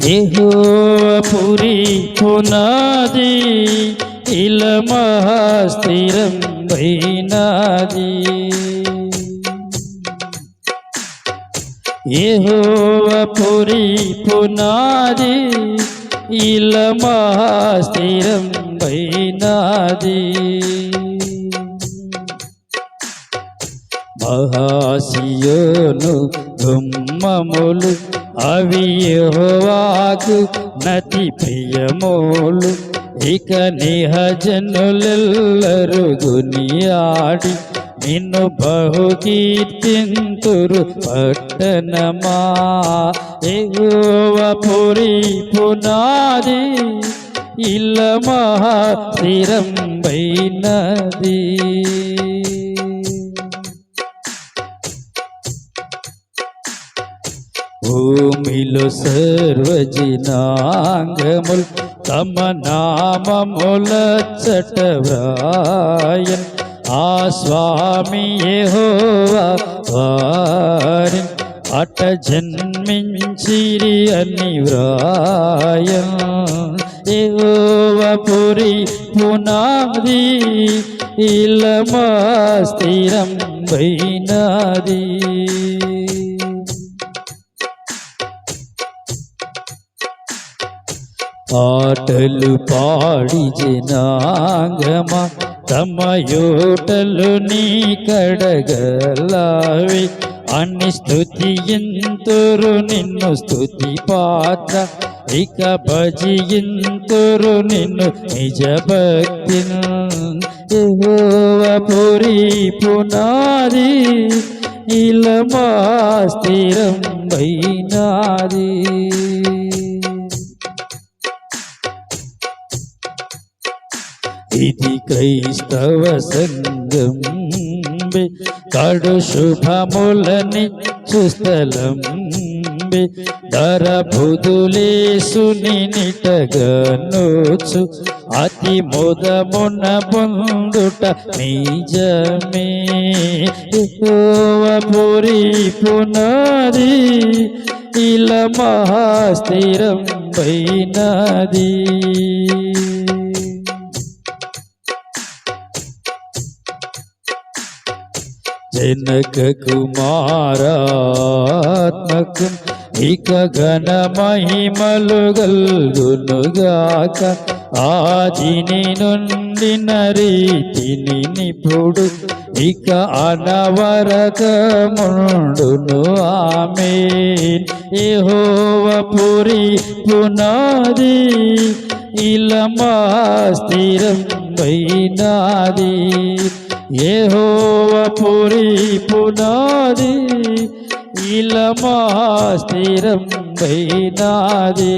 యెహోవా పురి పునాది ఇలమహాస్థిరం వైనాది. యెహోవా పురి పునాది ఇలమహాస్థిరం వైనాది. మహాసియోను గుమ్మములు అవి యెహోవాకు నతి ప్రియములు. ఇక నిహజనులెల్లరు గునియాడి నిన్ను బహుకీర్తింతురు పట్టణమా. యెహోవా పురి పునాది ఇలమహాస్థిరం వైనది. భూమిలో సర్వజనాంగములు తమ నామములచ్చట వ్రాయన్. ఆ స్వామి యెహోవా వారి అట జన్మించిరి అని వ్రాయన్. యెహోవా పురి పునాది ఇలమహాస్థిరం వైనది. పాటలు పాడి జనాంగమ తమ యోటలు నీ కడగలవి అని స్తుతియింతురు నిన్ను స్తుతి పాత్ర. ఇక భజియింతురు నిన్ను నిజ భక్తి. యెహోవా పురి పునాది ఇలమహాస్థిరం వైనాది. ఇది క్రైస్తవ సంఘం కడు శుభములనిచ్చు స్థలం. ధరబుదులేసుని నిటగనొచ్చు అతి ముదమున పొందుట నిజమే. యెహోవా పురి పునాది ఇలమహాస్థిరం వైనది. జనక కుమారాత్మకం ఇక ఘన మహిమలు గల్గునుగాక. ఆదిని నుండిన రీతిని నిపుడు ఇక అనవరకముండును ఆమేన్. యెహోవా పురి పునాది ఇలమహాస్థిరం వైనాది. యెహోవా పురి పునాది ఇలమహాస్థిరం వైనాది.